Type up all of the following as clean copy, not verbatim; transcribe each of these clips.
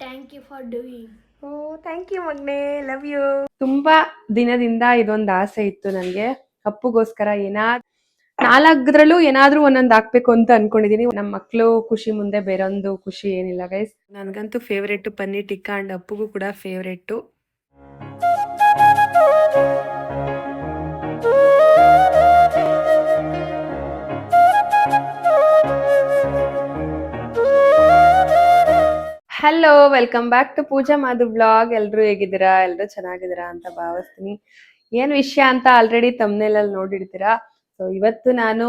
Thank you for doing. ಓ thank you ಮಗ್ನೆ, love you. ತುಂಬಾ ದಿನದಿಂದ ಇದೊಂದು ಆಸೆ ಇತ್ತು ನನಗೆ, ಅಪ್ಪುಗೋಸ್ಕರ ನಾಲ್ಕದ್ರಲ್ಲೂ ಏನಾದ್ರೂ ಒಂದೊಂದು ಹಾಕ್ಬೇಕು ಅಂತ ಅನ್ಕೊಂಡಿದೀನಿ. ನಮ್ಮ ಮಕ್ಳು ಖುಷಿ ಮುಂದೆ ಬೇರೊಂದು ಖುಷಿ ಏನಿಲ್ಲ ಗೈಸ್. ನನ್ಗಂತೂ ಫೇವ್ರೇಟ್ ಪನ್ನೀರ್ ಟಿಕ್ಕಾ ಅಂಡ್ ಅಪ್ಪುಗೂ ಕೂಡ favourite. Hello, welcome back to Pooja Madhu blog. ಎಲ್ರು ಹೇಗಿದ್ದೀರಾ? ಎಲ್ರು ಚೆನ್ನಾಗಿದ್ದೀರಾ ಅಂತ ಭಾವಿಸ್ತೀನಿ. ಏನ್ ವಿಷಯ ಅಂತ ಆಲ್ರೆಡಿ ತಮ್ನೇಲಲ್ಲಿ ನೋಡಿರ್ತೀರಾ. ಸೊ ಇವತ್ತು ನಾನು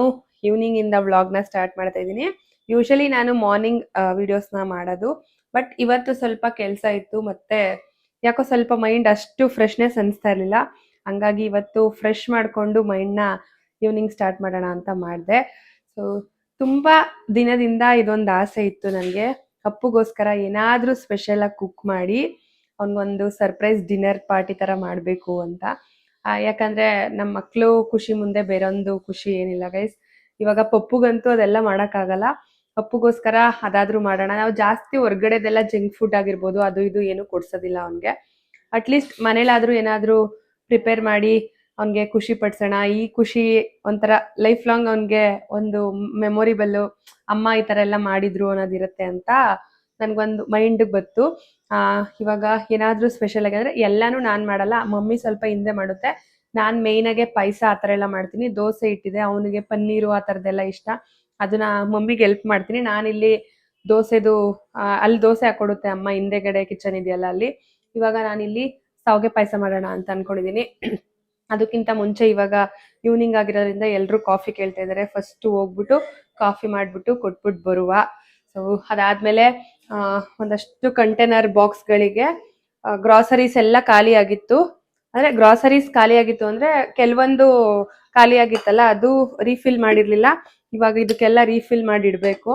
ಈವ್ನಿಂಗ್ ಇಂದ ವ್ಲಾಗ್ ನ ಸ್ಟಾರ್ಟ್ ಮಾಡ್ತಾ ಇದ್ದೀನಿ. ಯೂಶಲಿ ನಾನು ಮಾರ್ನಿಂಗ್ ವಿಡಿಯೋಸ್ ನ ಮಾಡೋದು, ಬಟ್ ಇವತ್ತು ಸ್ವಲ್ಪ ಕೆಲಸ ಇತ್ತು, ಮತ್ತೆ ಯಾಕೋ ಸ್ವಲ್ಪ ಮೈಂಡ್ ಅಷ್ಟು ಫ್ರೆಶ್ನೆಸ್ ಅನಿಸ್ತಾ ಇರ್ಲಿಲ್ಲ. ಹಂಗಾಗಿ ಇವತ್ತು ಫ್ರೆಶ್ ಮಾಡ್ಕೊಂಡು ಮೈಂಡ್ ನ ಈವ್ನಿಂಗ್ ಸ್ಟಾರ್ಟ್ ಮಾಡೋಣ ಅಂತ ಮಾಡಿದೆ. ಸೊ ತುಂಬಾ ದಿನದಿಂದ ಇದೊಂದು ಆಸೆ ಇತ್ತು ನನಗೆ, ಅಪ್ಪುಗೋಸ್ಕರ ಏನಾದ್ರೂ ಸ್ಪೆಷಲ್ ಆಗಿ ಕುಕ್ ಮಾಡಿ ಅವನಿಗೊಂದು ಸರ್ಪ್ರೈಸ್ ಡಿನ್ನರ್ ಪಾರ್ಟಿ ತರ ಮಾಡಬೇಕು ಅಂತ. ಯಾಕಂದ್ರೆ ನಮ್ಮ ಮಕ್ಳು ಖುಷಿ ಮುಂದೆ ಬೇರೊಂದು ಖುಷಿ ಏನಿಲ್ಲ ಗೈಸ್. ಇವಾಗ ಪಪ್ಪುಗಂತೂ ಅದೆಲ್ಲ ಆಗಲ್ಲ. ಪಪ್ಪುಗೋಸ್ಕರ ಅದಾದ್ರೂ ಮಾಡೋಣ. ನಾವು ಜಾಸ್ತಿ ಹೊರ್ಗಡೆದೆಲ್ಲ ಜಂಕ್ ಫುಡ್ ಆಗಿರ್ಬೋದು ಅದು ಇದು ಏನು ಕೊಡ್ಸೋದಿಲ್ಲ ಅವನ್ಗೆ. ಅಟ್ಲೀಸ್ಟ್ ಮನೇಲಾದ್ರೂ ಏನಾದ್ರೂ ಪ್ರಿಪೇರ್ ಮಾಡಿ ಅವನ್ಗೆ ಖುಷಿ ಪಡ್ಸೋಣ. ಈ ಖುಷಿ ಒಂಥರ ಲೈಫ್ ಲಾಂಗ್ ಅವನ್ಗೆ ಒಂದು ಮೆಮೊರಿಬಲ್, ಅಮ್ಮ ಈ ತರ ಎಲ್ಲ ಮಾಡಿದ್ರು ಅನ್ನೋದಿರುತ್ತೆ ಅಂತ ನನ್ಗೊಂದು ಮೈಂಡ್ ಬಂತು. ಇವಾಗ ಏನಾದ್ರೂ ಸ್ಪೆಷಲ್ ಆಗಿ ಅಂದ್ರೆ ಎಲ್ಲಾನು ನಾನ್ ಮಾಡಲ್ಲ, ಮಮ್ಮಿ ಸ್ವಲ್ಪ ಹಿಂದೆ ಮಾಡುತ್ತೆ. ನಾನ್ ಮೇಯ್ನ್ ಆಗಿ ಪಾಯಸ ಆತರ ಎಲ್ಲ ಮಾಡ್ತೀನಿ. ದೋಸೆ ಇಟ್ಟಿದೆ, ಅವನಿಗೆ ಪನ್ನೀರು ಆ ತರದೆಲ್ಲ ಇಷ್ಟ, ಅದನ್ನ ಮಮ್ಮಿಗೆ ಹೆಲ್ಪ್ ಮಾಡ್ತೀನಿ. ನಾನಿಲ್ಲಿ ದೋಸೆದು ಅಲ್ಲಿ ದೋಸೆ ಹಾಕೊಡುತ್ತೆ ಅಮ್ಮ, ಹಿಂದೆಗಡೆ ಕಿಚನ್ ಇದೆಯಲ್ಲ ಅಲ್ಲಿ. ಇವಾಗ ನಾನಿಲ್ಲಿ ಸಾವಿಗೆ ಪಾಯಸ ಮಾಡೋಣ ಅಂತ ಅನ್ಕೊಂಡಿದೀನಿ. ಅದಕ್ಕಿಂತ ಮುಂಚೆ ಇವಾಗ ಈವ್ನಿಂಗ್ ಆಗಿರೋದ್ರಿಂದ ಎಲ್ರು ಕಾಫಿ ಕೇಳ್ತಾ ಇದಾರೆ. ಫಸ್ಟ್ ಹೋಗ್ಬಿಟ್ಟು ಕಾಫಿ ಮಾಡ್ಬಿಟ್ಟು ಕೊಟ್ಬಿಟ್ಟು ಬರುವ. ಸೊ ಅದಾದ್ಮೇಲೆ ಒಂದಷ್ಟು ಕಂಟೈನರ್ ಬಾಕ್ಸ್ ಗಳಿಗೆ ಗ್ರಾಸರೀಸ್ ಎಲ್ಲ ಖಾಲಿ ಆಗಿತ್ತು. ಅಂದ್ರೆ ಗ್ರಾಸರೀಸ್ ಖಾಲಿ ಆಗಿತ್ತು ಅಂದ್ರೆ ಕೆಲವೊಂದು ಖಾಲಿ ಆಗಿತ್ತಲ್ಲ, ಅದು ರೀಫಿಲ್ ಮಾಡಿರ್ಲಿಲ್ಲ. ಇವಾಗ ಇದಕ್ಕೆಲ್ಲ ರೀಫಿಲ್ ಮಾಡಿ ಇಡ್ಬೇಕು.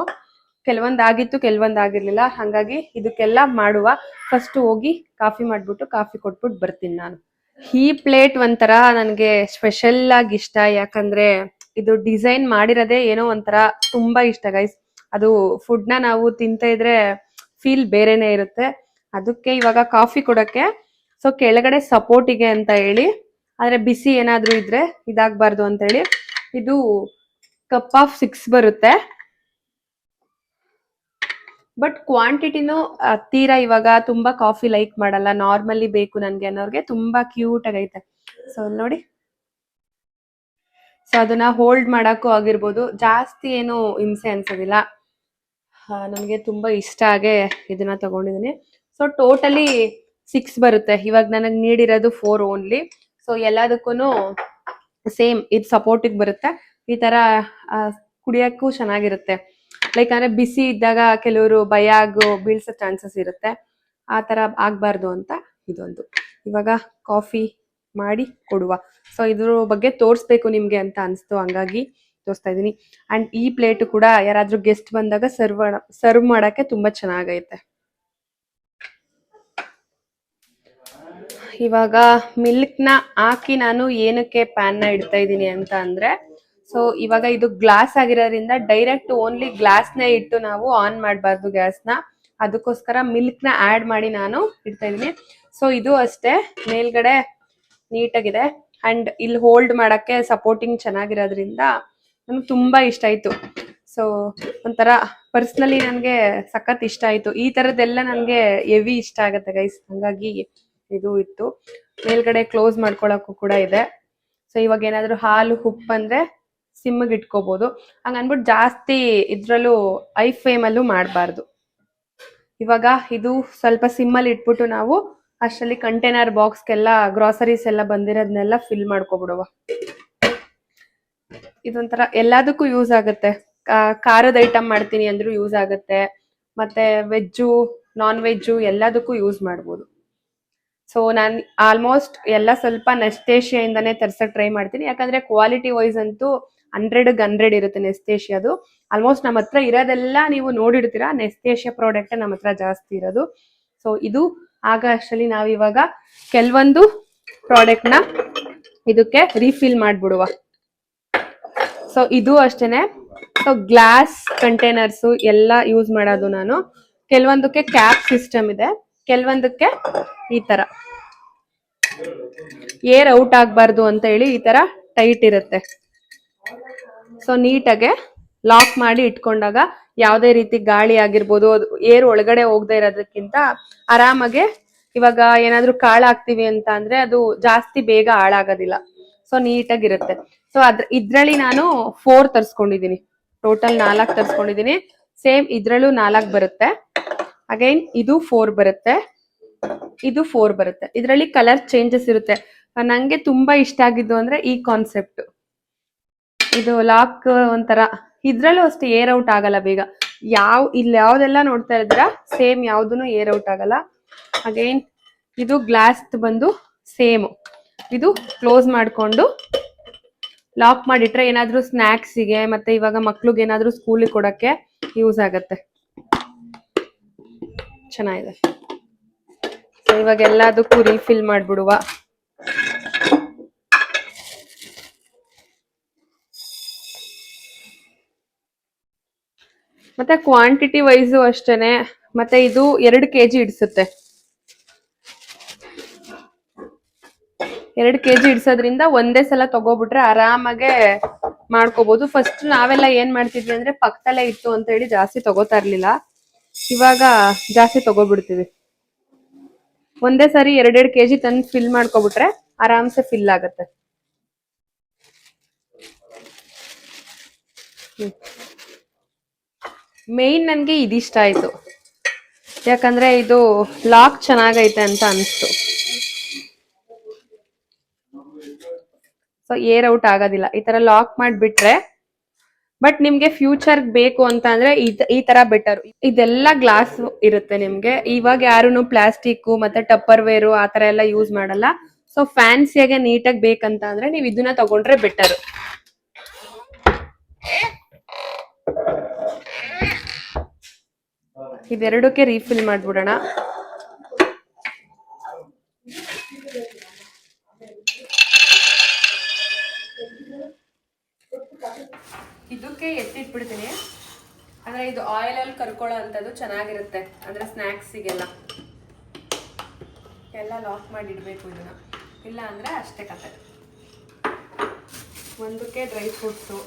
ಕೆಲವೊಂದ್ ಆಗಿತ್ತು, ಕೆಲವೊಂದ್ ಆಗಿರ್ಲಿಲ್ಲ. ಹಂಗಾಗಿ ಇದಕ್ಕೆಲ್ಲ ಮಾಡುವ. ಫಸ್ಟ್ ಹೋಗಿ ಕಾಫಿ ಮಾಡ್ಬಿಟ್ಟು ಕಾಫಿ ಕೊಟ್ಬಿಟ್ಟು ಬರ್ತೀನಿ ನಾನು. ಈ ಪ್ಲೇಟ್ ಒಂಥರ ನನ್ಗೆ ಸ್ಪೆಷಲ್ ಆಗಿ ಇಷ್ಟ, ಯಾಕಂದ್ರೆ ಇದು ಡಿಸೈನ್ ಮಾಡಿರೋದೇ ಏನೋ ಒಂಥರ ತುಂಬಾ ಇಷ್ಟ ಗೈಸ್. ಅದು ಫುಡ್ ನ ನಾವು ತಿಂತ ಇದ್ರೆ ಫೀಲ್ ಬೇರೆನೆ ಇರುತ್ತೆ. ಅದಕ್ಕೆ ಇವಾಗ ಕಾಫಿ ಕೊಡಕ್ಕೆ, ಸೊ ಕೆಳಗಡೆ ಸಪೋರ್ಟಿಗೆ ಅಂತ ಹೇಳಿ, ಆದ್ರೆ ಬಿಸಿ ಏನಾದ್ರೂ ಇದ್ರೆ ಇದಾಗಬಾರ್ದು ಅಂತ ಹೇಳಿ ಇದು ಕಪ್ ಆಫ್ 6 ಬರುತ್ತೆ. ಬಟ್ ಕ್ವಾಂಟಿಟಿನೂ ತೀರಾ ಇವಾಗ ತುಂಬಾ ಕಾಫಿ ಲೈಕ್ ಮಾಡಲ್ಲ, ನಾರ್ಮಲಿ ಬೇಕು ನನ್ಗೆ ಅನ್ನೋರ್ಗೆ ತುಂಬಾ ಕ್ಯೂಟ್ ಆಗೈತೆ. ಸೊ ನೋಡಿ, ಸೊ ಅದನ್ನ ಹೋಲ್ಡ್ ಮಾಡಕ್ಕೂ ಆಗಿರ್ಬೋದು, ಜಾಸ್ತಿ ಏನು ಹಿಂಸೆ ಅನ್ಸೋದಿಲ್ಲ. ನನಗೆ ತುಂಬಾ ಇಷ್ಟ ಆಗಿ ಇದನ್ನ ತಗೊಂಡಿದ್ದೀನಿ. ಸೊ ಟೋಟಲಿ 6 ಬರುತ್ತೆ. ಇವಾಗ ನನಗೆ ನೀಡಿರೋದು 4 ಓನ್ಲಿ. ಸೊ ಎಲ್ಲದಕ್ಕೂ ಸೇಮ್ ಇದು ಸಪೋರ್ಟಿಗೆ ಬರುತ್ತೆ. ಈ ತರ ಕುಡಿಯಕ್ಕೂ ಚೆನ್ನಾಗಿರುತ್ತೆ. ಲೈಕ್ ಅಂದ್ರೆ ಬಿಸಿ ಇದ್ದಾಗ ಕೆಲವರು ಭಯ ಆಗೋ ಬೀಳ್ಸೋ ಚಾನ್ಸಸ್ ಇರುತ್ತೆ, ಆ ತರ ಆಗ್ಬಾರ್ದು ಅಂತ ಇದೊಂದು. ಇವಾಗ ಕಾಫಿ ಮಾಡಿ ಕೊಡುವ. ಸೊ ಇದ್ರ ಬಗ್ಗೆ ತೋರಿಸ್ಬೇಕು ನಿಮ್ಗೆ ಅಂತ ಅನ್ಸ್ತು, ಹಂಗಾಗಿ ತೋರಿಸ್ತಾ ಇದೀನಿ. ಅಂಡ್ ಈ ಪ್ಲೇಟ್ ಕೂಡ ಯಾರಾದ್ರೂ ಗೆಸ್ಟ್ ಬಂದಾಗ ಸರ್ವ್ ಮಾಡಕ್ಕೆ ತುಂಬಾ ಚೆನ್ನಾಗೈತೆ. ಇವಾಗ ಮಿಲ್ಕ್ ನ ಹಾಕಿ ನಾನು ಏನಕ್ಕೆ ಪ್ಯಾನ್ ನ ಇಡ್ತಾ ಇದ್ದೀನಿ ಅಂತ ಅಂದ್ರೆ, ಸೊ ಇವಾಗ ಇದು ಗ್ಲಾಸ್ ಆಗಿರೋದ್ರಿಂದ ಡೈರೆಕ್ಟ್ ಓನ್ಲಿ ಗ್ಲಾಸ್ ನ ಇಟ್ಟು ನಾವು ಆನ್ ಮಾಡಬಾರ್ದು ಗ್ಯಾಸ್ ನ. ಅದಕ್ಕೋಸ್ಕರ ಮಿಲ್ಕ್ ನ ಆಡ್ ಮಾಡಿ ನಾನು ಇಡ್ತಾ ಇದೀನಿ. ಸೊ ಇದು ಅಷ್ಟೇ, ಮೇಲ್ಗಡೆ ನೀಟಾಗಿದೆ ಅಂಡ್ ಇಲ್ಲಿ ಹೋಲ್ಡ್ ಮಾಡಕ್ಕೆ ಸಪೋರ್ಟಿಂಗ್ ಚೆನ್ನಾಗಿರೋದ್ರಿಂದ ನನ್ಗೆ ತುಂಬಾ ಇಷ್ಟ ಆಯ್ತು. ಸೊ ಒಂಥರ ಪರ್ಸ್ನಲಿ ನನ್ಗೆ ಸಖತ್ ಇಷ್ಟ ಆಯ್ತು. ಈ ತರದ್ದೆಲ್ಲ ನನ್ಗೆ ಹೆವಿ ಇಷ್ಟ ಆಗತ್ತೆ ಗೈಸ್, ಹಂಗಾಗಿ ಇದು ಇತ್ತು. ಮೇಲ್ಗಡೆ ಕ್ಲೋಸ್ ಮಾಡ್ಕೊಳಕ್ಕೂ ಕೂಡ ಇದೆ. ಸೊ ಇವಾಗ ಏನಾದ್ರು ಹಾಲು ಉಪ್ಪು ಅಂದ್ರೆ ಸಿಮ್ಗೆ ಇಟ್ಕೋಬಹುದು. ಹಂಗ ಅನ್ಬಿಟ್ಟು ಜಾಸ್ತಿ ಇದ್ರಲ್ಲೂ ಐ ಫ್ಲೇಮ್ ಅಲ್ಲೂ ಮಾಡಬಾರ್ದು. ಇವಾಗ ಇದು ಸ್ವಲ್ಪ ಸಿಮ್ಮಲ್ಲಿ ಇಟ್ಬಿಟ್ಟು ನಾವು ಅಷ್ಟರಲ್ಲಿ ಕಂಟೈನರ್ ಬಾಕ್ಸ್ಗೆಲ್ಲ ಗ್ರಾಸರೀಸ್ ಎಲ್ಲ ಬಂದಿರೋದನ್ನೆಲ್ಲ ಫಿಲ್ ಮಾಡ್ಕೊಬಿಡುವ. ಇದೊಂಥರ ಎಲ್ಲದಕ್ಕೂ ಯೂಸ್ ಆಗುತ್ತೆ. ಖಾರದ ಐಟಮ್ ಮಾಡ್ತೀನಿ ಅಂದ್ರೂ ಯೂಸ್ ಆಗುತ್ತೆ, ಮತ್ತೆ ವೆಜ್ಜು ನಾನ್ ವೆಜ್ಜು ಎಲ್ಲದಕ್ಕೂ ಯೂಸ್ ಮಾಡ್ಬೋದು. ಸೊ ನಾನು ಆಲ್ಮೋಸ್ಟ್ ಎಲ್ಲ ಸ್ವಲ್ಪ ನೆಸ್ಟೇಶಿಯಾಯಿಂದಾನೇ ತರ್ಸಕ್ ಟ್ರೈ ಮಾಡ್ತೀನಿ, ಯಾಕಂದ್ರೆ ಕ್ವಾಲಿಟಿ ವೈಸ್ ಅಂತೂ 100 ಇರುತ್ತೆ ನೆಸ್ಟೇಶಿಯಾದು. ಆಲ್ಮೋಸ್ಟ್ ನಮ್ಮ ಹತ್ರ ಇರೋದೆಲ್ಲ ನೀವು ನೋಡಿರ್ತೀರಾ, ನೆಸ್ಟೇಶಿಯಾ ಪ್ರಾಡಕ್ಟ್ ನಮ್ಮ ಹತ್ರ ಜಾಸ್ತಿ ಇರೋದು. ಸೊ ಇದು ಆಗ ಅಷ್ಟರಲ್ಲಿ ನಾವಿವಾಗ ಕೆಲವೊಂದು ಪ್ರಾಡಕ್ಟ್ ನ ಇದಕ್ಕೆ ರೀಫಿಲ್ ಮಾಡ್ಬಿಡುವ. ಸೊ ಇದು ಅಷ್ಟೇನೆ. ಸೊ ಗ್ಲಾಸ್ ಕಂಟೈನರ್ಸ್ ಎಲ್ಲ ಯೂಸ್ ಮಾಡೋದು ನಾನು. ಕೆಲವೊಂದಕ್ಕೆ ಕ್ಯಾಪ್ ಸಿಸ್ಟಮ್ ಇದೆ, ಕೆಲವೊಂದಕ್ಕೆ ಈ ತರ ಏರ್ ಔಟ್ ಆಗ್ಬಾರ್ದು ಅಂತ ಹೇಳಿ ಈ ತರ ಟೈಟ್ ಇರುತ್ತೆ. ಸೊ ನೀಟಾಗೆ ಲಾಕ್ ಮಾಡಿ ಇಟ್ಕೊಂಡಾಗ ಯಾವುದೇ ರೀತಿ ಗಾಳಿ ಆಗಿರ್ಬೋದು, ಏರ್ ಒಳಗಡೆ ಹೋಗದೆ ಇರೋದಕ್ಕಿಂತ ಆರಾಮಾಗೆ ಇವಾಗ ಏನಾದ್ರೂ ಕಾಳು ಹಾಕ್ತಿವಿ ಅಂತ ಅಂದ್ರೆ ಅದು ಜಾಸ್ತಿ ಬೇಗ ಹಾಳಾಗೋದಿಲ್ಲ. ಸೊ ನೀಟಾಗಿರುತ್ತೆ. ಸೊ ಇದ್ರಲ್ಲಿ ನಾನು 4 ತರಿಸ್ಕೊಂಡಿದೀನಿ, ಟೋಟಲ್ 4 ತರಿಸ್ಕೊಂಡಿದೀನಿ. ಸೇಮ್ ಇದ್ರಲ್ಲೂ 4 ಬರುತ್ತೆ. ಅಗೈನ್ ಇದು 4 ಬರುತ್ತೆ, ಇದು 4 ಬರುತ್ತೆ. ಇದರಲ್ಲಿ ಕಲರ್ ಚೇಂಜಸ್ ಇರುತ್ತೆ. ನಂಗೆ ತುಂಬಾ ಇಷ್ಟ ಆಗಿದ್ದು ಅಂದ್ರೆ ಈ ಕಾನ್ಸೆಪ್ಟ್. ಇದು ಲಾಕ್ ಒಂಥರ, ಇದ್ರಲ್ಲೂ ಅಷ್ಟೇ ಏರ್ ಔಟ್ ಆಗಲ್ಲ ಬೇಗ. ಇಲ್ಲಿ ಯಾವ್ದೆಲ್ಲ ನೋಡ್ತಾ ಇದ್ರ ಸೇಮ್ ಯಾವ್ದು ಏರ್ ಔಟ್ ಆಗಲ್ಲ. ಅಗೈನ್ ಇದು ಗ್ಲಾಸ್ ಬಂದು ಸೇಮ್, ಇದು ಕ್ಲೋಸ್ ಮಾಡ್ಕೊಂಡು ಲಾಕ್ ಮಾಡಿಟ್ರೆ ಏನಾದ್ರೂ ಸ್ನಾಕ್ಸಿಗೆ ಮತ್ತೆ ಇವಾಗ ಮಕ್ಳಿಗೆ ಏನಾದ್ರೂ ಸ್ಕೂಲಿಗೆ ಕೊಡಕ್ಕೆ ಯೂಸ್ ಆಗತ್ತೆ. ಚೆನ್ನಾಗಿದೆ. ಸೊ ಇವಾಗ ಎಲ್ಲದಕ್ಕೂ ರೀಫಿಲ್ ಮಾಡ್ಬಿಡುವ. ಮತ್ತೆ ಕ್ವಾಂಟಿಟಿ ವೈಸು ಅಷ್ಟೇನೆ. ಮತ್ತೆ ಇದು 2 kg ಇಡ್ಸುತ್ತೆ. 2 kg ಇಡ್ಸೋದ್ರಿಂದ ಒಂದೇ ಸಲ ತಗೋಬಿಟ್ರೆ ಆರಾಮಾಗೆ ಮಾಡ್ಕೋಬಹುದು. ಫಸ್ಟ್ ನಾವೆಲ್ಲ ಏನ್ ಮಾಡ್ತಿದ್ವಿ ಅಂದ್ರೆ ಪಕ್ಕದಲ್ಲೇ ಇತ್ತು ಅಂತ ಹೇಳಿ ಜಾಸ್ತಿ ತಗೋತಾ ಇರ್ಲಿಲ್ಲ. ಇವಾಗ ಜಾಸ್ತಿ ತಗೋಬಿಡ್ತೀವಿ. ಒಂದೇ ಸರಿ 2 kg ತಂದು ಫಿಲ್ ಮಾಡ್ಕೊಬಿಟ್ರೆ ಆರಾಮ್ಸೆ ಫಿಲ್ ಆಗತ್ತೆ. ಮೇನ್ ನನ್ಗೆ ಇದಿಷ್ಟ ಆಯ್ತು, ಯಾಕಂದ್ರೆ ಇದು ಲಾಕ್ ಚೆನ್ನಾಗೈತೆ ಅಂತ ಅನ್ಸ್ತು. ಸೊ ಏರ್ ಔಟ್ ಆಗೋದಿಲ್ಲ ಈ ತರ ಲಾಕ್ ಮಾಡ್ಬಿಟ್ರೆ. ಬಟ್ ನಿಮ್ಗೆ ಫ್ಯೂಚರ್ ಬೇಕು ಅಂತ ಅಂದ್ರೆ ಈ ತರ ಬೆಟರ್. ಇದೆಲ್ಲ ಗ್ಲಾಸ್ ಇರುತ್ತೆ ನಿಮ್ಗೆ. ಇವಾಗ ಯಾರು ಪ್ಲಾಸ್ಟಿಕ್ ಮತ್ತೆ ಟಪ್ಪರ್ ವೇರು ಆತರ ಎಲ್ಲ ಯೂಸ್ ಮಾಡಲ್ಲ. ಸೊ ಫ್ಯಾನ್ಸಿಯಾಗೆ ನೀಟಾಗಿ ಬೇಕಂತ ಅಂದ್ರೆ ನೀವು ಇದನ್ನ ತಗೊಂಡ್ರೆ ಬೆಟರ್. ಇದೆರಡಕ್ಕೆ ರೀಫಿಲ್ ಮಾಡ್ಬಿಡೋಣ. ಇದಕ್ಕೆ ಎತ್ತಿಟ್ಬಿಡ್ತೀನಿ. ಅಂದ್ರೆ ಇದು ಆಯಿಲ್ ಅಲ್ಲಿ ಕರ್ಕೊಳ್ಳೋ ಅಂತದ್ದು ಚೆನ್ನಾಗಿರುತ್ತೆ. ಅಂದ್ರೆ ಸ್ನಾಕ್ಸಿಗೆಲ್ಲ ಎಲ್ಲ ಲಾಕ್ ಮಾಡಿ ಇಡ್ಬೇಕು ಇದನ್ನ, ಇಲ್ಲ ಅಂದ್ರೆ ಅಷ್ಟೇ ಕತೆ. ಒಂದಕ್ಕೆ ಡ್ರೈ ಫ್ರೂಟ್ಸು,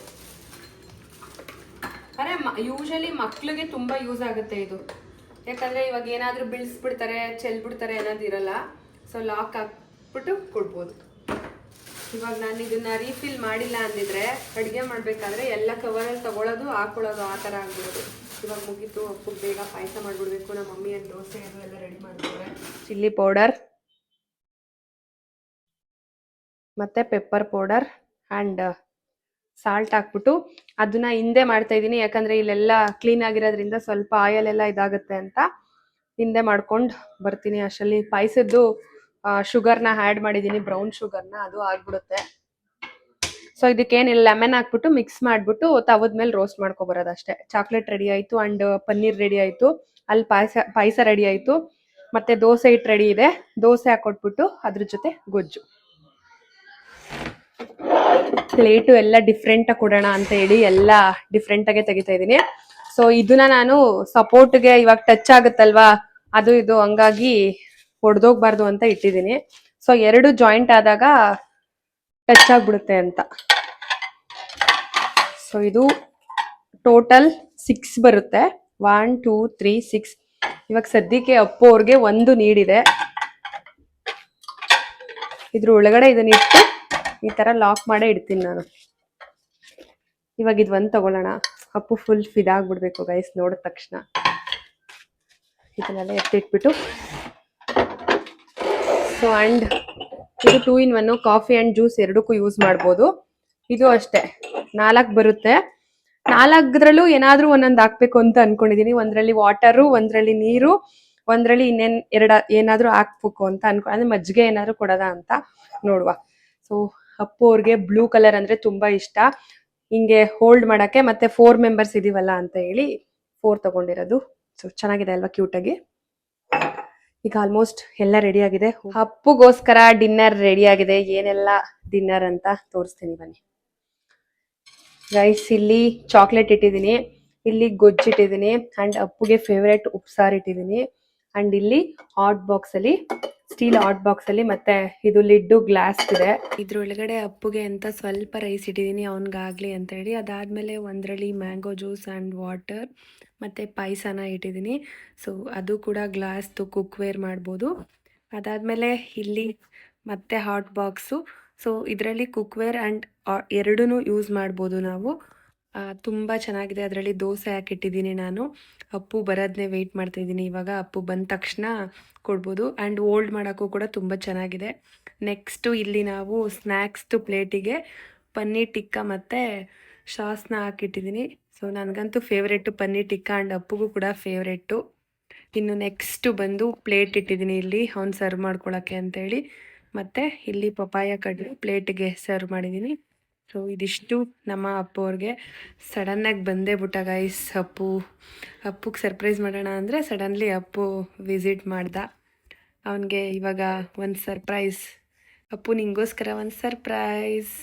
ಅರೆ ಯೂಶಲಿ ಮಕ್ಳಿಗೆ ತುಂಬಾ ಯೂಸ್ ಆಗುತ್ತೆ ಇದು. ಯಾಕಂದ್ರೆ ಇವಾಗ ಏನಾದ್ರೂ ಬಿಡಿಸ್ಬಿಡ್ತಾರೆ, ಚೆಲ್ಬಿಡ್ತಾರೆ ಅನ್ನೋದು ಇರಲ್ಲ. ಸೊ ಲಾಕ್ ಹಾಕ್ಬಿಟ್ಟು ಕೊಡ್ಬೋದು. ಇವಾಗ ನಾನು ಇದನ್ನ ರೀಫಿಲ್ ಮಾಡಿಲ್ಲ ಅಂದಿದ್ರೆ ಅಡುಗೆ ಮಾಡ್ಬೇಕಾದ್ರೆ ಎಲ್ಲ ಕವರಲ್ಲಿ ತಗೊಳ್ಳೋದು ಹಾಕೊಳ್ಳೋದು ಆ ಥರ ಆಗ್ಬಿಡೋದು. ಇವಾಗ ಮುಗೀತು, ಅಪ್ಪು ಬೇಗ ಪಾಯಸ ಮಾಡ್ಬಿಡ್ಬೇಕು. ನಮ್ಮ ಮಮ್ಮಿ ಅದು ದೋಸೆ ಅದು ಎಲ್ಲ ರೆಡಿ ಮಾಡ್ತಾರೆ. ಚಿಲ್ಲಿ ಪೌಡರ್ ಮತ್ತೆ ಪೆಪ್ಪರ್ ಪೌಡರ್ ಆ್ಯಂಡ್ ಸಾಲ್ಟ್ ಹಾಕ್ಬಿಟ್ಟು ಅದನ್ನ ಹಿಂದೆ ಮಾಡ್ತಾ ಇದ್ದೀನಿ. ಯಾಕಂದ್ರೆ ಇಲ್ಲೆಲ್ಲ ಕ್ಲೀನ್ ಆಗಿರೋದ್ರಿಂದ ಸ್ವಲ್ಪ ಆಯಿಲ್ ಎಲ್ಲ ಇದಾಗುತ್ತೆ ಅಂತ ಹಿಂದೆ ಮಾಡ್ಕೊಂಡು ಬರ್ತೀನಿ. ಅಷ್ಟರಲ್ಲಿ ಪಾಯಸದ್ದು ಶುಗರ್ನ ಆ್ಯಡ್ ಮಾಡಿದ್ದೀನಿ, ಬ್ರೌನ್ ಶುಗರ್ನ, ಅದು ಆಗ್ಬಿಡುತ್ತೆ. ಸೊ ಇದಕ್ಕೇನಿಲ್ಲ, ಲೆಮನ್ ಹಾಕ್ಬಿಟ್ಟು ಮಿಕ್ಸ್ ಮಾಡ್ಬಿಟ್ಟು ತವದ ಮೇಲೆ ರೋಸ್ಟ್ ಮಾಡ್ಕೊಬರೋದು ಅಷ್ಟೇ. ಚಾಕ್ಲೇಟ್ ರೆಡಿ ಆಯ್ತು ಅಂಡ್ ಪನ್ನೀರ್ ರೆಡಿ ಆಯ್ತು. ಅಲ್ಲಿ ಪಾಯಸ ರೆಡಿ ಆಯ್ತು. ಮತ್ತೆ ದೋಸೆ ಹಿಟ್ಟು ರೆಡಿ ಇದೆ. ದೋಸೆ ಹಾಕೊಟ್ಬಿಟ್ಟು ಅದ್ರ ಜೊತೆ ಗೊಜ್ಜು. ಪ್ಲೇಟು ಎಲ್ಲ ಡಿಫ್ರೆಂಟ್ ಆಗಿ ಕೊಡೋಣ ಅಂತ ಹೇಳಿ ಎಲ್ಲ ಡಿಫ್ರೆಂಟ್ ಆಗಿ ತೆಗಿತಾ ಇದ್ದೀನಿ. ಸೊ ಇದನ್ನ ನಾನು ಸಪೋರ್ಟ್ಗೆ ಇವಾಗ ಟಚ್ ಆಗುತ್ತಲ್ವಾ ಅದು ಇದು, ಹಂಗಾಗಿ ಹೊಡೆದೋಗ್ಬಾರ್ದು ಅಂತ ಇಟ್ಟಿದ್ದೀನಿ. ಸೊ 2 ಜಾಯಿಂಟ್ ಆದಾಗ ಟಚ್ ಆಗ್ಬಿಡುತ್ತೆ ಅಂತ. ಸೊ ಇದು ಟೋಟಲ್ 6 ಬರುತ್ತೆ. 1 2 3 6. ಇವಾಗ ಸದ್ಯಕ್ಕೆ ಅಪ್ಪು ಅವ್ರಿಗೆ 1 ನೀಡಿದೆ. ಇದ್ರ ಒಳಗಡೆ ಇದನ್ನ ಇಟ್ಟು ಈ ತರ ಲಾಕ್ ಮಾಡೇ ಇಡ್ತೀನಿ ನಾನು. ಇವಾಗ ಇದು 1 ತಗೊಳ್ಳೋಣ. ಅಪ್ಪು ಫುಲ್ ಫಿದಾಗ್ಬಿಡ್ಬೇಕು ಗೈಸ್ ನೋಡಿದ ತಕ್ಷಣ. ಇದನ್ನೆಲ್ಲ ಎತ್ತಿಟ್ಬಿಟ್ಟು, ಸೊ ಅಂಡ್ ಇದು 2 in 1 ಕಾಫಿ ಅಂಡ್ ಜ್ಯೂಸ್ ಎರಡಕ್ಕೂ ಯೂಸ್ ಮಾಡ್ಬೋದು. ಇದು ಅಷ್ಟೇ 4 ಬರುತ್ತೆ. 4 ಏನಾದ್ರೂ ಒಂದೊಂದು ಹಾಕ್ಬೇಕು ಅಂತ ಅನ್ಕೊಂಡಿದೀನಿ. ಒಂದ್ರಲ್ಲಿ ವಾಟರು, ಒಂದ್ರಲ್ಲಿ ನೀರು, ಒಂದ್ರಲ್ಲಿ ಇನ್ನೇನ್ ಏನಾದ್ರೂ ಹಾಕ್ಬೇಕು ಅಂತ ಅಂದ್ರೆ ಮಜ್ಜಿಗೆ ಏನಾದ್ರು ಕೊಡೋದ ಅಂತ ನೋಡುವ. ಸೊ ಅಪ್ಪು ಅವ್ರಿಗೆ ಬ್ಲೂ ಕಲರ್ ಅಂದ್ರೆ ತುಂಬಾ ಇಷ್ಟ, ಹಿಂಗೆ ಹೋಲ್ಡ್ ಮಾಡಕ್ಕೆ. ಮತ್ತೆ 4 ಮೆಂಬರ್ಸ್ ಇದೀವಲ್ಲ ಅಂತ ಹೇಳಿ 4 ತಗೊಂಡಿರೋದು. ಸೊ ಚೆನ್ನಾಗಿದೆ ಅಲ್ವಾ ಕ್ಯೂಟ್ ಆಗಿ. ಈಗ ಆಲ್ಮೋಸ್ಟ್ ಎಲ್ಲ ರೆಡಿ ಆಗಿದೆ. ಅಪ್ಪುಗೋಸ್ಕರ ಡಿನ್ನರ್ ರೆಡಿ ಆಗಿದೆ. ಏನೆಲ್ಲ ಡಿನ್ನರ್ ಅಂತ ತೋರಿಸ್ತೀನಿ ಬನ್ನಿ ಗೈಸ್. ಇಲ್ಲಿ ಚಾಕ್ಲೇಟ್ ಇಟ್ಟಿದ್ದೀನಿ. ಇಲ್ಲಿ ಗೊಜ್ಜಿಟ್ಟಿದ್ದೀನಿ ಆ್ಯಂಡ್ ಅಪ್ಪುಗೆ ಫೇವ್ರೆಟ್ ಉಪ್ಸಾರು ಇಟ್ಟಿದ್ದೀನಿ. ಆ್ಯಂಡ್ ಇಲ್ಲಿ ಹಾಟ್ ಬಾಕ್ಸಲ್ಲಿ ಸ್ಟೀಲ್ ಹಾಟ್ ಬಾಕ್ಸಲ್ಲಿ ಮತ್ತೆ ಇದು ಲಿಡ್ಡು ಗ್ಲಾಸ್ ಇದೆ. ಇದ್ರೊಳಗಡೆ ಅಪ್ಪುಗೆ ಅಂತ ಸ್ವಲ್ಪ ರೈಸ್ ಇಟ್ಟಿದ್ದೀನಿ ಅವನಿಗಾಗಲಿ ಅಂತ ಹೇಳಿ. ಅದಾದಮೇಲೆ ಒಂದರಲ್ಲಿ ಮ್ಯಾಂಗೋ ಜ್ಯೂಸ್ ಆ್ಯಂಡ್ ವಾಟರ್ ಮತ್ತು ಪಾಯಸನ ಇಟ್ಟಿದ್ದೀನಿ. ಸೊ ಅದು ಕೂಡ ಗ್ಲಾಸ್ದು ಕುಕ್ವೇರ್ ಮಾಡ್ಬೋದು. ಅದಾದಮೇಲೆ ಇಲ್ಲಿ ಮತ್ತೆ ಹಾಟ್ ಬಾಕ್ಸು. ಸೊ ಇದರಲ್ಲಿ ಕುಕ್ವೇರ್ ಆ್ಯಂಡ್ ಎರಡೂ ಯೂಸ್ ಮಾಡ್ಬೋದು ನಾವು. ತುಂಬ ಚೆನ್ನಾಗಿದೆ. ಅದರಲ್ಲಿ ದೋಸೆ ಹಾಕಿಟ್ಟಿದ್ದೀನಿ ನಾನು. ಅಪ್ಪು ಬರೋದನ್ನೇ ವೆಯ್ಟ್ ಮಾಡ್ತಾಯಿದ್ದೀನಿ. ಇವಾಗ ಅಪ್ಪು ಬಂದ ತಕ್ಷಣ ಕೊಡ್ಬೋದು. ಆ್ಯಂಡ್ ಓಲ್ಡ್ ಮಾಡೋಕ್ಕೂ ಕೂಡ ತುಂಬ ಚೆನ್ನಾಗಿದೆ. ನೆಕ್ಸ್ಟು ಇಲ್ಲಿ ನಾವು ಸ್ನ್ಯಾಕ್ಸ್ದು ಪ್ಲೇಟಿಗೆ ಪನ್ನೀರ್ ಟಿಕ್ಕ ಮತ್ತು ಸಾಸ್ನ ಹಾಕಿಟ್ಟಿದ್ದೀನಿ. ಸೊ ನನಗಂತೂ ಫೇವ್ರೆಟ್ಟು ಪನ್ನೀರ್ ಟಿಕ್ಕ ಆ್ಯಂಡ್ ಅಪ್ಪುಗೂ ಕೂಡ ಫೇವ್ರೆಟ್ಟು. ಇನ್ನು ನೆಕ್ಸ್ಟು ಬಂದು ಪ್ಲೇಟ್ ಇಟ್ಟಿದ್ದೀನಿ ಇಲ್ಲಿ ಅವ್ನು ಸರ್ವ್ ಮಾಡ್ಕೊಳ್ಳೋಕ್ಕೆ ಅಂತೇಳಿ. ಮತ್ತು ಇಲ್ಲಿ ಪಪಾಯ ಕಡ್ಲಿ ಪ್ಲೇಟಿಗೆ ಸರ್ವ್ ಮಾಡಿದ್ದೀನಿ. ಸೊ ಇದಿಷ್ಟು ನಮ್ಮ ಅಪ್ಪು ಅವ್ರಿಗೆ. ಸಡನ್ನಾಗಿ ಬಂದೇ ಬಿಟ್ಟ ಗೈಸ್ ಅಪ್ಪುಗೆ ಸರ್ಪ್ರೈಸ್ ಮಾಡೋಣ ಅಂದರೆ ಸಡನ್ಲಿ ಅಪ್ಪು ವಿಸಿಟ್ ಮಾಡ್ದ. ಅವನಿಗೆ ಇವಾಗ ಒಂದು ಸರ್ಪ್ರೈಸ್, ಅಪ್ಪು ನಿಂಗೋಸ್ಕರ ಒಂದು ಸರ್ಪ್ರೈಸ್.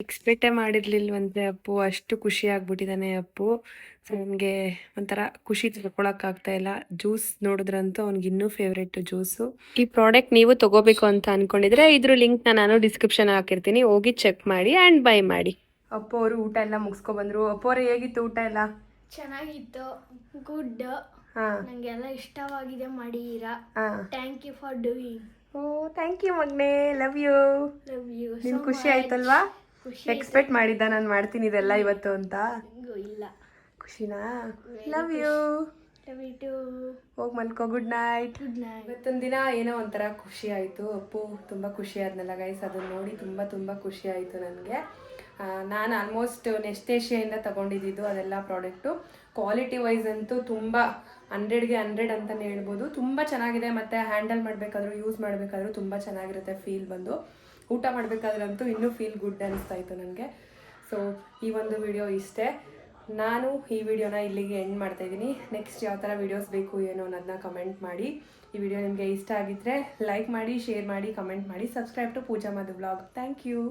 ಎಕ್ಸ್ಪೆಕ್ಟೇ ಮಾಡಿರಲಿಲ್ವಂತೆ ಅಪ್ಪು, ಅಷ್ಟು ಖುಷಿ ಆಗ್ಬಿಟ್ಟಿದ್ದಾನೆ ಅಪ್ಪು. ಸೊ ಅವನಿಗೆ ಒಂಥರ ಖುಷಿ ತಗೊಳಕ್ಕಾಗ್ತಾ ಇಲ್ಲ. ಜ್ಯೂಸ್ ನೋಡಿದ್ರಂತೂ ಅವ್ನಿಗೆ ಇನ್ನೂ ಫೇವ್ರೆಟ್ ಜ್ಯೂಸು. ಈ ಪ್ರಾಡಕ್ಟ್ ನೀವು ತಗೋಬೇಕು ಅಂತ ಅಂದ್ಕೊಂಡಿದ್ರೆ ಇದ್ರ ಲಿಂಕ್ನ ನಾನು ಡಿಸ್ಕ್ರಿಪ್ಷನ್ ಹಾಕಿರ್ತೀನಿ, ಹೋಗಿ ಚೆಕ್ ಮಾಡಿ ಆ್ಯಂಡ್ ಬೈ ಮಾಡಿ. ಅಪ್ಪು ಅವರು ಊಟ ಎಲ್ಲ ಮುಗಿಸ್ಕೊಬಂದರು. ಅಪ್ಪು ಅವ್ರು ಹೇಗಿತ್ತು ಊಟ ಎಲ್ಲ? ಚೆನ್ನಾಗಿತ್ತು, ಗುಡ್. ನಂಗೆಲ್ಲ ಇಷ್ಟವಾಗಿದೆ ಮಾಡಿರಾ. Thank you for doing. ಓ ಥ್ಯಾಂಕ್ ಯು ಮಗ್ನೆ, ಲವ್ ಯು. Love you. ನಿಮ್ಗೆ ಖುಷಿ ಆಯ್ತಲ್ವಾ? ಎಕ್ಸ್ಪೆಕ್ಟ್ ಮಾಡಿದ್ದ ನಾನು ಮಾಡ್ತೀನಿ ಇದೆಲ್ಲ ಇವತ್ತು ಅಂತ? ಇಲ್ಲ. ಖುಷಿನಾ? Love you. Love you too. ಹೋಗಿ ಮಲ್ಕೋ. Good night. Good night. ಇವತ್ತೊಂದು ದಿನ ಏನೋ ಒಂಥರ ಖುಷಿ ಆಯಿತು. ಅಪ್ಪು ತುಂಬ ಖುಷಿ ಆದ್ನಲ್ಲ ಗೈಸ್, ಅದನ್ನು ನೋಡಿ ತುಂಬ ತುಂಬ ಖುಷಿ ಆಯಿತು ನನಗೆ. ನಾನು ಆಲ್ಮೋಸ್ಟ್ ನೆಕ್ಸ್ಟ್ ಏಷ್ಯಾಯಿಂದ ತೊಗೊಂಡಿದ್ದು ಅದೆಲ್ಲ ಪ್ರಾಡಕ್ಟು. ಕ್ವಾಲಿಟಿ ವೈಸ್ ಅಂತೂ ತುಂಬ 100ಗೆ 100 ಅಂತಲೇ ಹೇಳ್ಬೋದು. ತುಂಬ ಚೆನ್ನಾಗಿದೆ. ಮತ್ತು ಹ್ಯಾಂಡಲ್ ಮಾಡಬೇಕಾದ್ರೂ ಯೂಸ್ ಮಾಡಬೇಕಾದ್ರೂ ತುಂಬ ಚೆನ್ನಾಗಿರುತ್ತೆ ಫೀಲ್ ಬಂದು. ಊಟ ಮಾಡಬೇಕಾದ್ರಂತೂ ಇನ್ನೂ ಫೀಲ್ ಗುಡ್ ಅನಿಸ್ತಾಯಿತ್ತು ನನಗೆ. ಸೊ ಈ ಒಂದು ವಿಡಿಯೋ ಇಷ್ಟೇ. ನಾನು ಈ ವಿಡಿಯೋನ ಇಲ್ಲಿಗೆ ಎಂಡ್ ಮಾಡ್ತಾಯಿದ್ದೀನಿ. ನೆಕ್ಸ್ಟ್ ಯಾವ ಥರ ವೀಡಿಯೋಸ್ ಬೇಕು ಏನೋ ಅನ್ನೋದನ್ನ ಕಮೆಂಟ್ ಮಾಡಿ. ಈ ವಿಡಿಯೋ ನಿಮಗೆ ಇಷ್ಟ ಆಗಿದ್ದರೆ ಲೈಕ್ ಮಾಡಿ, ಶೇರ್ ಮಾಡಿ, ಕಮೆಂಟ್ ಮಾಡಿ. Subscribe to Pooja Madhu vlog. Thank you.